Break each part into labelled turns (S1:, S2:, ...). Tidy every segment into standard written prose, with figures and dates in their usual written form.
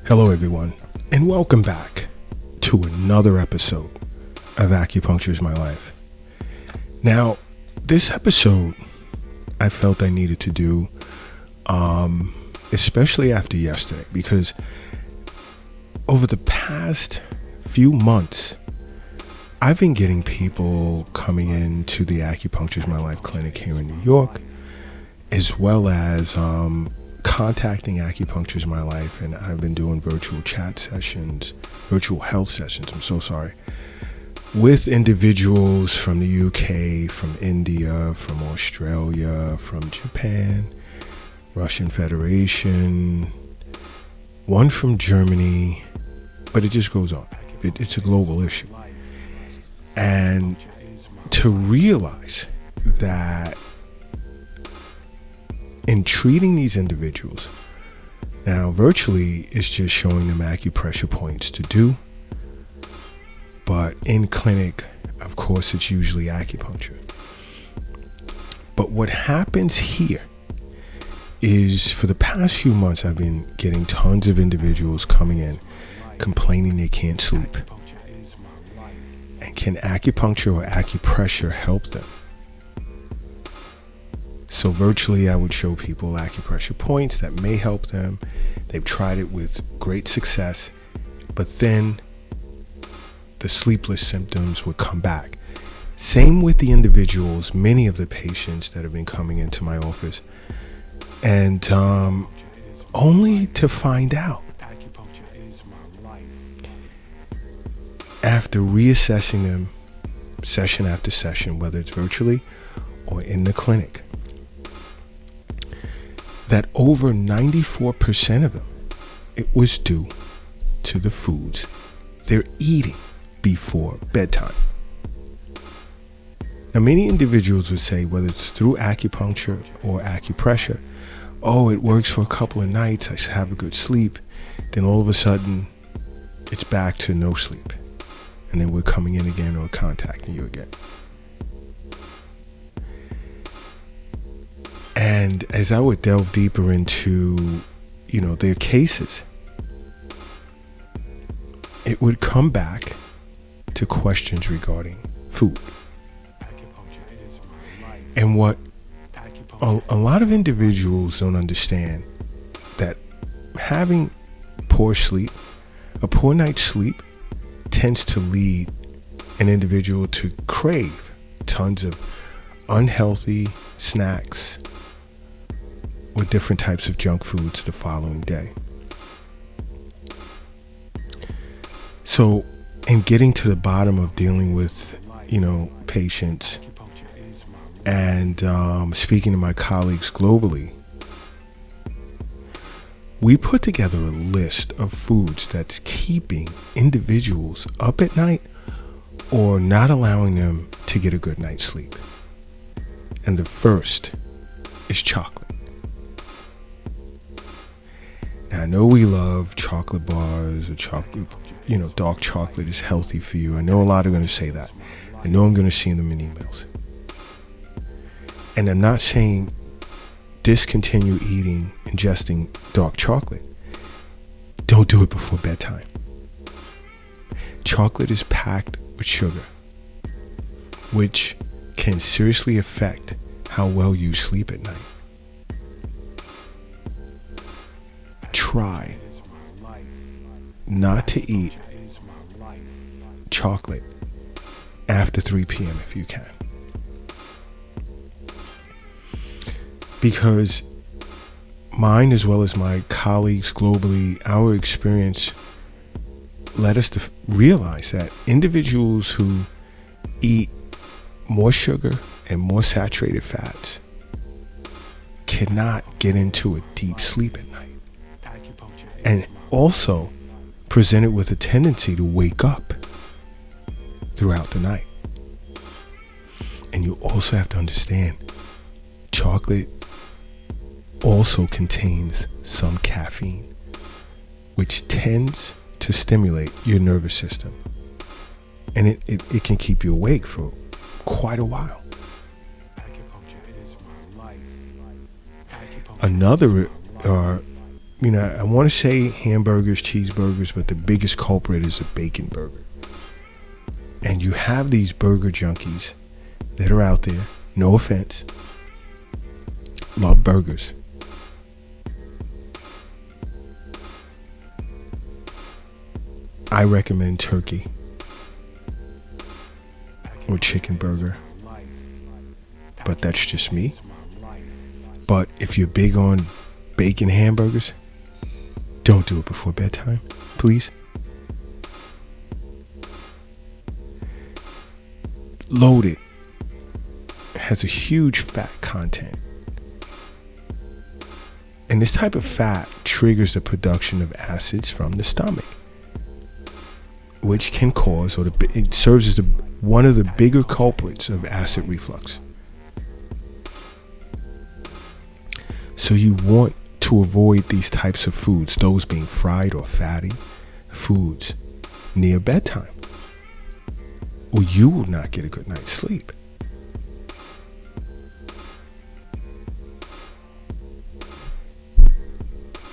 S1: Hello, everyone, and welcome back to another episode of Acupuncture is My Life. Now, this episode I felt I needed to do, especially after yesterday, because over the past few months, I've been getting people coming into the Acupuncture is My Life clinic here in New York, as well as contacting Acupuncture is My Life, and I've been doing virtual health sessions, with individuals from the UK, from India, from Australia, from Japan, Russian Federation, one from Germany, but it just goes on. It's a global issue. And to realize that in treating these individuals, now virtually it's just showing them acupressure points to do, but in clinic, of course, it's usually acupuncture. But what happens here is, for the past few months, I've been getting tons of individuals coming in complaining they can't sleep. And can acupuncture or acupressure help them? So virtually, I would show people acupressure points that may help them. They've tried it with great success, but then the sleepless symptoms would come back. Same with the individuals, many of the patients that have been coming into my office, and only to find out after reassessing them session after session, whether it's virtually or in the clinic, that over 94% of them, it was due to the foods they're eating before bedtime. Now, many individuals would say, whether it's through acupuncture or acupressure, oh, it works for a couple of nights, I have a good sleep, then all of a sudden, it's back to no sleep. And then we're coming in again or contacting you again. And as I would delve deeper into, their cases, it would come back to questions regarding food. And what a lot of individuals don't understand, that having poor sleep, a poor night's sleep, tends to lead an individual to crave tons of unhealthy snacks or different types of junk foods the following day. So, in getting to the bottom of dealing with, patients and speaking to my colleagues globally, we put together a list of foods that's keeping individuals up at night or not allowing them to get a good night's sleep. And the first is chocolate. Now, I know we love chocolate bars or chocolate, dark chocolate is healthy for you. I know a lot are going to say that. I know I'm going to see them in emails. And I'm not saying discontinue ingesting dark chocolate. Don't do it before bedtime. Chocolate is packed with sugar, which can seriously affect how well you sleep at night. Try not to eat chocolate after 3 p.m. if you can. Because mine, as well as my colleagues globally, our experience led us to realize that individuals who eat more sugar and more saturated fats cannot get into a deep sleep at night, and also presented with a tendency to wake up throughout the night. And you also have to understand, chocolate also contains some caffeine, which tends to stimulate your nervous system. And it can keep you awake for quite a while. Another I want to say hamburgers, cheeseburgers, but the biggest culprit is a bacon burger. And you have these burger junkies that are out there, no offense, love burgers. I recommend turkey or chicken burger, but that's just me. But if you're big on bacon hamburgers, don't do it before bedtime, please. Loaded has a huge fat content. And this type of fat triggers the production of acids from the stomach, which can cause, it serves as one of the bigger culprits of acid reflux. So you want to avoid these types of foods, those being fried or fatty foods, near bedtime, or you will not get a good night's sleep.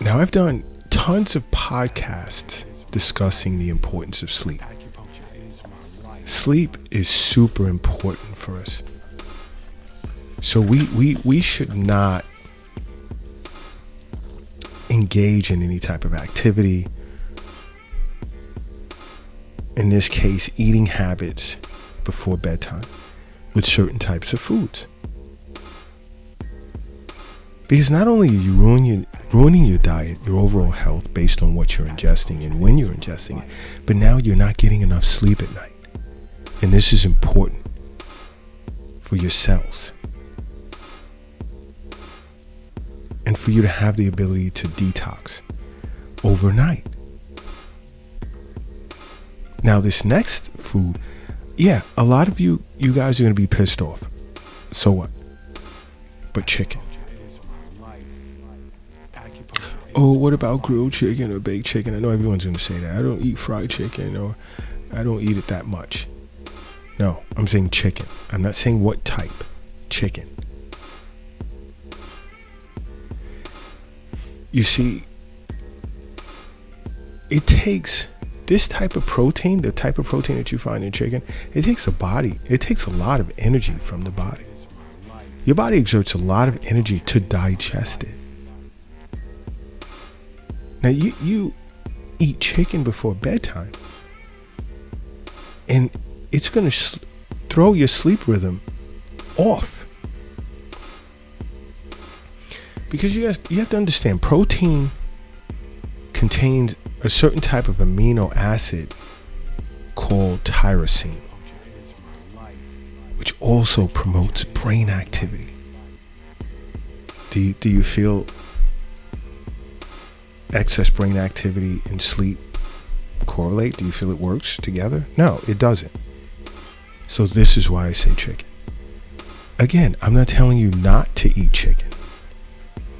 S1: Now, I've done tons of podcasts discussing the importance of sleep. Sleep is super important for us. So we should not engage in any type of activity. In this case, eating habits before bedtime with certain types of foods. Because not only are you ruining your diet, your overall health based on what you're ingesting and when you're ingesting it, but now you're not getting enough sleep at night. And this is important for your cells. And for you to have the ability to detox overnight. Now, this next food, a lot of you guys are going to be pissed off. So what? But chicken. Oh, what about grilled chicken or baked chicken? I know everyone's going to say that. I don't eat fried chicken, or I don't eat it that much. No, I'm saying chicken. I'm not saying what type. Chicken. You see, it takes this type of protein, the type of protein that you find in chicken, it takes a lot of energy from the body. Your body exerts a lot of energy to digest it. Now, you eat chicken before bedtime, and it's going to throw your sleep rhythm off. Because you have to understand, protein contains a certain type of amino acid called tyrosine, which also promotes brain activity. Do you feel excess brain activity and sleep correlate? Do you feel it works together? No, it doesn't. So this is why I say chicken. Again, I'm not telling you not to eat chicken.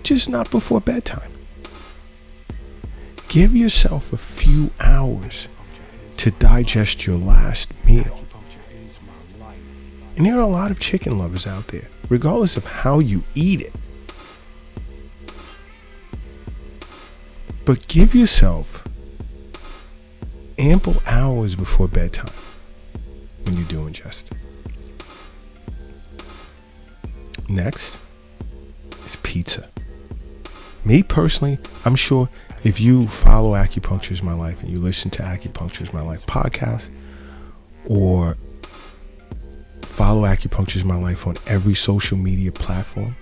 S1: Just not before bedtime. Give yourself a few hours to digest your last meal. And there are a lot of chicken lovers out there, regardless of how you eat it. But give yourself ample hours before bedtime when you do ingest it. Next is pizza. Me personally, I'm sure if you follow Acupuncture is My Life and you listen to Acupuncture is My Life podcast, or follow Acupuncture is My Life on every social media platform,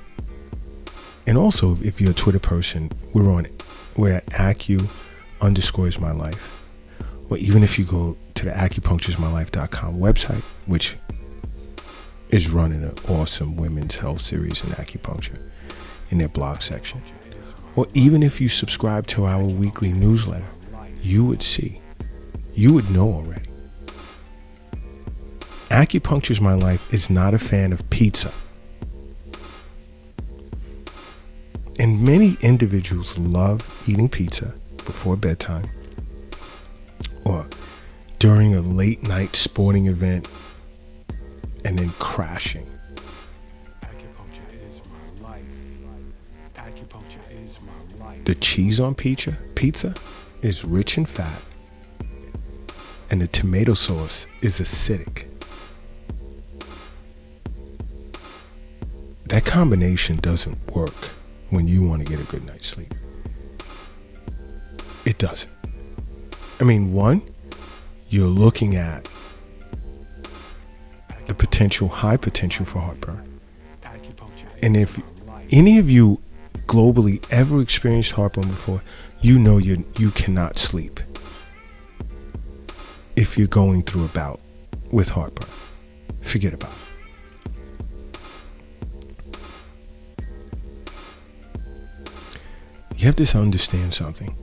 S1: and also if you're a Twitter person, we're at Acu_is_my_life. Or even if you go to the acupunctureismylife.com website, which is running an awesome women's health series in acupuncture in their blog section. Or even if you subscribe to our weekly newsletter, you would know already. Acupuncture is My Life is not a fan of pizza. And many individuals love eating pizza before bedtime or during a late night sporting event and then crashing. the cheese on pizza is rich in fat, and the tomato sauce is acidic. That combination doesn't work when you want to get a good night's sleep. It doesn't. I mean, one, you're looking at the high potential for heartburn. And if any of you globally ever experienced heartburn before, you know you cannot sleep if you're going through a bout with heartburn. Forget about it. You have to understand something.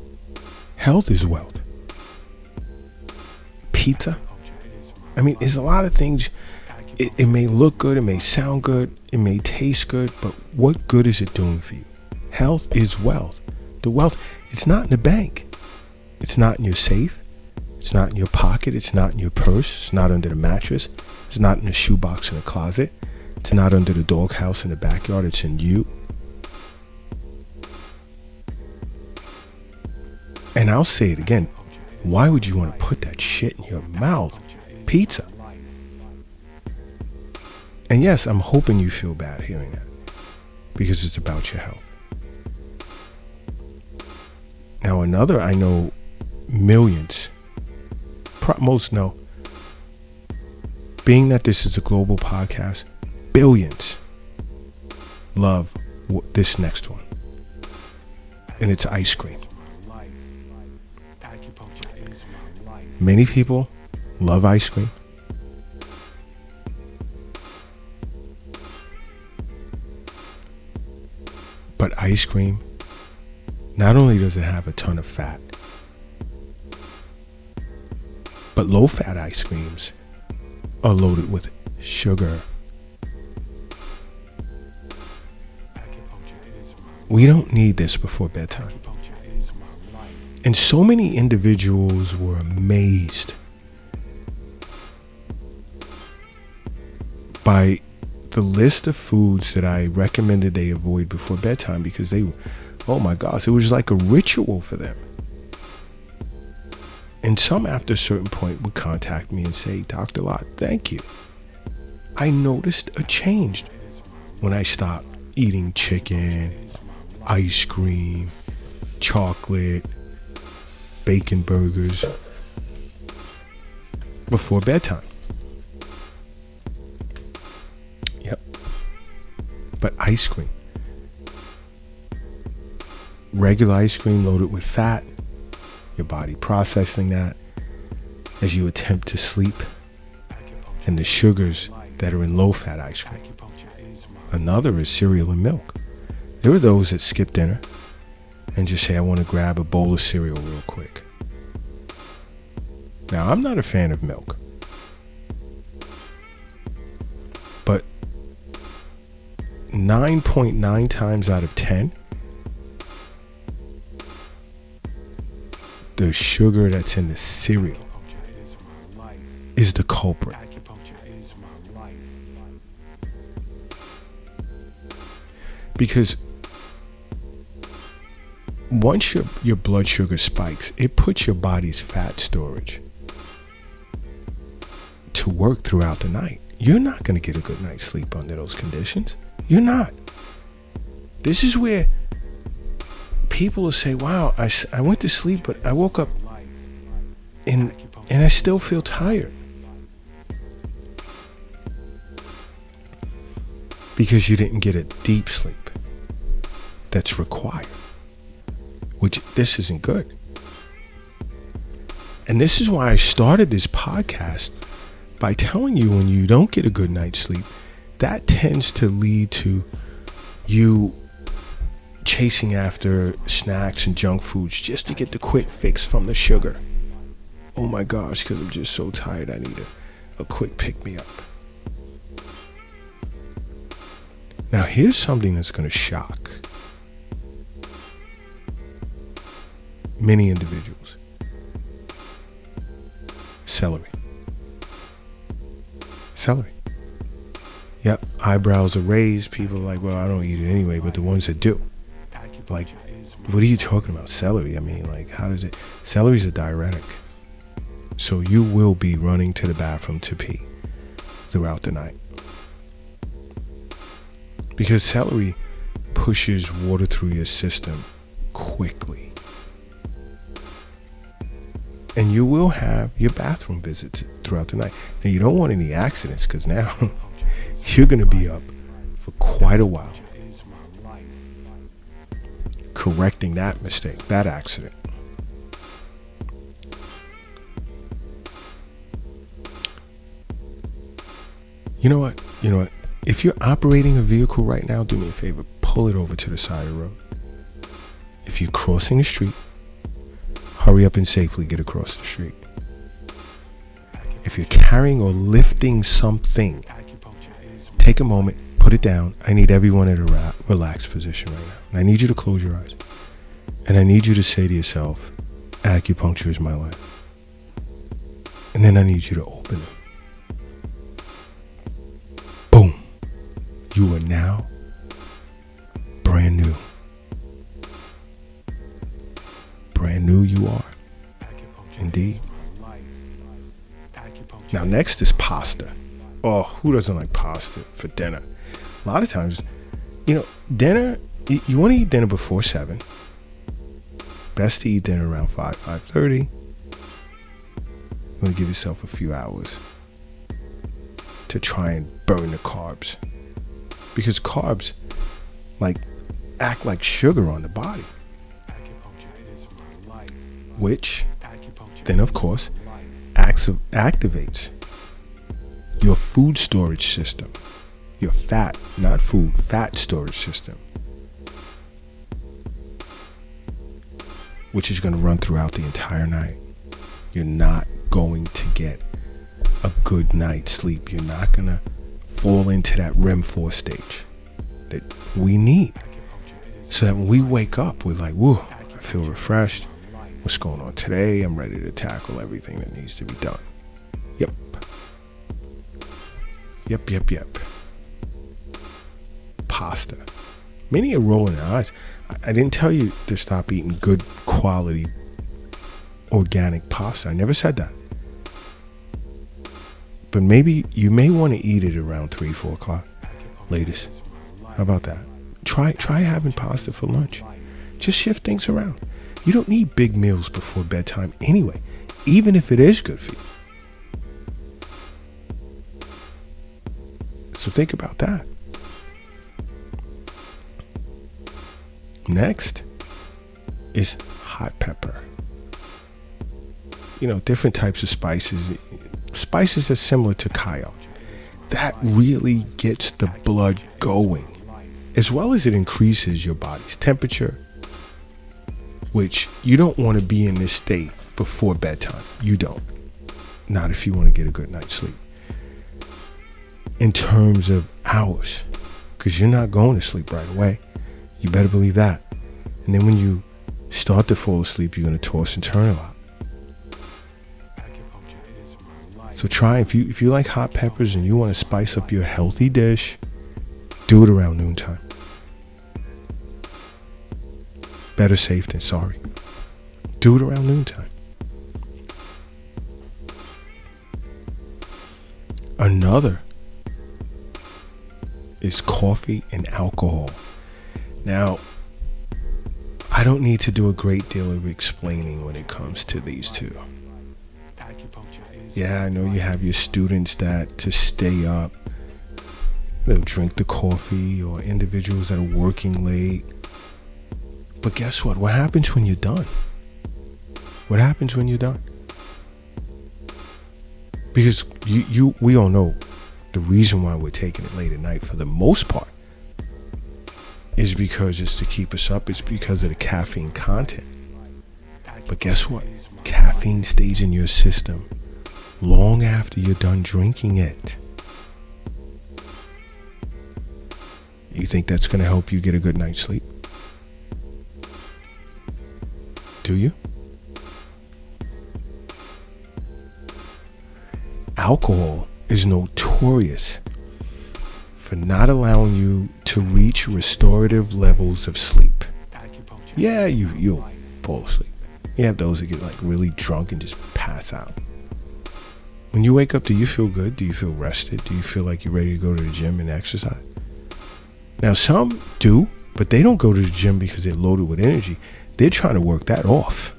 S1: Health is wealth. Pizza. I mean, there's a lot of things. It may look good, it may sound good, it may taste good, but what good is it doing for you? Health is wealth. The wealth, it's not in the bank. It's not in your safe. It's not in your pocket. It's not in your purse. It's not under the mattress. It's not in the shoebox in the closet. It's not under the doghouse in the backyard. It's in you. And I'll say it again. Why would you want to put that shit in your mouth? Pizza. And yes, I'm hoping you feel bad hearing that, because it's about your health. Now another, I know millions, most know, being that this is a global podcast, billions love this next one. And it's ice cream. Many people love ice cream. But ice cream, not only does it have a ton of fat, but low-fat ice creams are loaded with sugar. We don't need this before bedtime. And so many individuals were amazed by the list of foods that I recommended they avoid before bedtime, because oh my gosh, it was like a ritual for them. And some after a certain point would contact me and say, Dr. Lott, thank you. I noticed a change when I stopped eating chicken, ice cream, chocolate, bacon burgers before bedtime. Yep. But ice cream, regular ice cream loaded with fat, your body processing that as you attempt to sleep, and the sugars that are in low-fat ice cream. Another is cereal and milk. There are those that skip dinner and just say, I want to grab a bowl of cereal real quick. Now, I'm not a fan of milk, but 9.9 times out of 10, the sugar that's in the cereal is the culprit. Because once your blood sugar spikes, it puts your body's fat storage to work throughout the night. You're not going to get a good night's sleep under those conditions. You're not. This is where people will say, wow, I went to sleep, but I woke up and I still feel tired. Because you didn't get a deep sleep that's required, which this isn't good. And this is why I started this podcast by telling you, when you don't get a good night's sleep, that tends to lead to you chasing after snacks and junk foods just to get the quick fix from the sugar. Oh my gosh, because I'm just so tired, I need a quick pick-me-up. Now here's something that's going to shock many individuals. Celery. Yep, eyebrows are raised. People are like, well, I don't eat it anyway, but the ones that do, like What are you talking about? Celery? I mean, like, how does it? Celery is a diuretic. So you will be running to the bathroom to pee throughout the night. Because celery pushes water through your system quickly. And you will have your bathroom visits throughout the night. Now, you don't want any accidents, because now you're going to be up for quite a while correcting that mistake, that accident. You know what? If you're operating a vehicle right now, do me a favor, pull it over to the side of the road. If you're crossing the street, hurry up and safely get across the street. If you're carrying or lifting something, take a moment, put it down. I need everyone in a relaxed position right now. And I need you to close your eyes. And I need you to say to yourself, acupuncture is my life. And then I need you to open it. Boom. You are now brand new. Brand new you are. Indeed. Now next is pasta. Oh, who doesn't like pasta for dinner? A lot of times, dinner, you want to eat dinner before 7. Best to eat dinner around 5:30. You want to give yourself a few hours to try and burn the carbs. Because carbs act like sugar on the body. Which then, of course, activates your food storage system. Your fat, not food, fat storage system. Which is going to run throughout the entire night. You're not going to get a good night's sleep. You're not going to fall into that REM 4 stage that we need. So that when we wake up, we're like, whoa, I feel refreshed. What's going on today? I'm ready to tackle everything that needs to be done. Yep. Pasta. Many are rolling their eyes. I didn't tell you to stop eating good quality organic pasta. I never said that. But maybe you may want to eat it around 3-4 o'clock latest. How about that? Try having pasta for lunch. Just shift things around. You don't need big meals before bedtime anyway, even if it is good for you. So think about that. Next is hot pepper. Different types of spices. Spices are similar to cayenne. That really gets the blood going, as well as it increases your body's temperature, which you don't want to be in this state before bedtime. You don't. Not if you want to get a good night's sleep. In terms of hours, because you're not going to sleep right away. You better believe that. And then when you start to fall asleep, you're going to toss and turn a lot. So try, if you like hot peppers and you want to spice up your healthy dish, do it around noontime. Better safe than sorry. Do it around noontime. Another is coffee and alcohol. Now, I don't need to do a great deal of explaining when it comes to these two. Yeah, I know you have your students that to stay up, they'll drink the coffee, or individuals that are working late. But guess what? What happens when you're done? What happens when you're done? Because we all know the reason why we're taking it late at night for the most part is because it's to keep us up. It's because of the caffeine content. But guess what? Caffeine stays in your system long after you're done drinking it. You think that's going to help you get a good night's sleep? Do you? Alcohol is notorious for not allowing you to reach restorative levels of sleep. Yeah, you'll fall asleep. You have those that get like really drunk and just pass out. When you wake up, do you feel good? Do you feel rested? Do you feel like you're ready to go to the gym and exercise? Now, some do, but they don't go to the gym because they're loaded with energy. They're trying to work that off.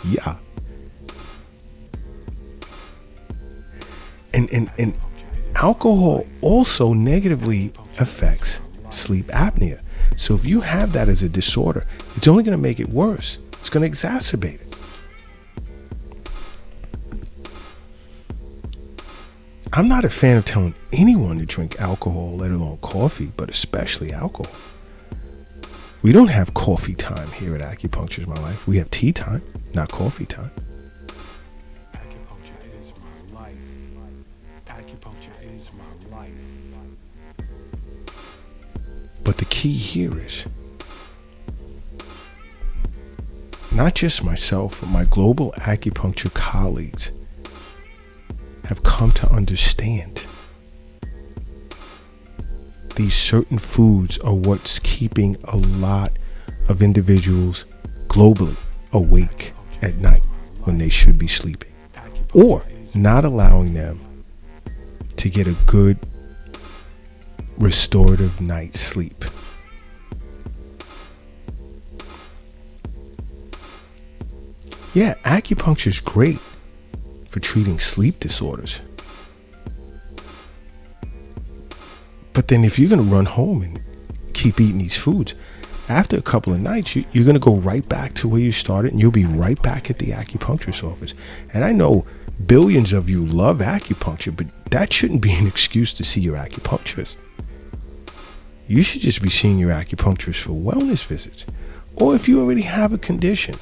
S1: Yeah. And alcohol also negatively affects sleep apnea. So if you have that as a disorder, it's only going to make it worse. It's going to exacerbate it. I'm not a fan of telling anyone to drink alcohol, let alone coffee, but especially alcohol. We don't have coffee time here at Acupuncture is My Life. We have tea time, not coffee time.
S2: Acupuncture is my life. Acupuncture is my life.
S1: But the key here is not just myself, but my global acupuncture colleagues have come to understand these certain foods are what's keeping a lot of individuals globally awake at night when they should be sleeping, or not allowing them to get a good restorative night's sleep. Yeah, acupuncture is great for treating sleep disorders. But then if you're going to run home and keep eating these foods, after a couple of nights, you're going to go right back to where you started, and you'll be right back at the acupuncturist office. And I know billions of you love acupuncture, but that shouldn't be an excuse to see your acupuncturist. You should just be seeing your acupuncturist for wellness visits. Or if you already have a condition,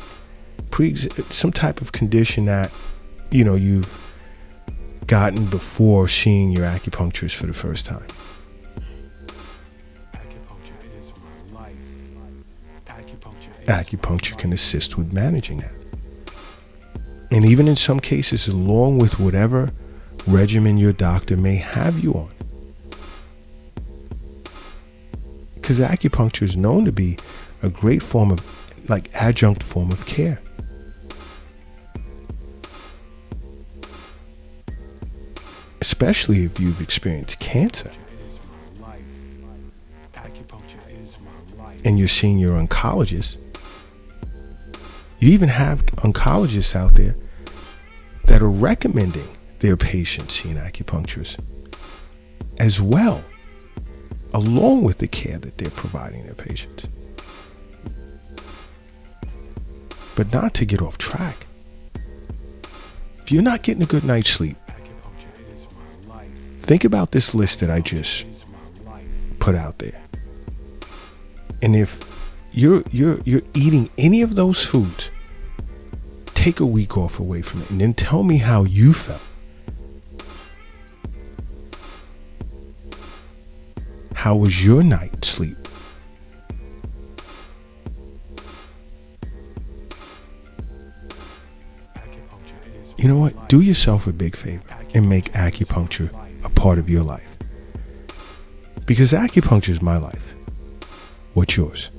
S1: some type of condition that, you've gotten before seeing your acupuncturist for the first time. Acupuncture can assist with managing that. And even in some cases, along with whatever regimen your doctor may have you on. Because acupuncture is known to be a great form of, adjunct form of care. Especially if you've experienced cancer. And you're seeing your oncologist. You even have oncologists out there that are recommending their patients see an acupuncturist as well, along with the care that they're providing their patients. But not to get off track. If you're not getting a good night's sleep, think about this list that I just put out there. And if you're eating any of those foods, take a week off away from it and then tell me how you felt. How was your night's sleep? You know what? Do yourself a big favor and make acupuncture a part of your life. Because acupuncture is my life. What's yours?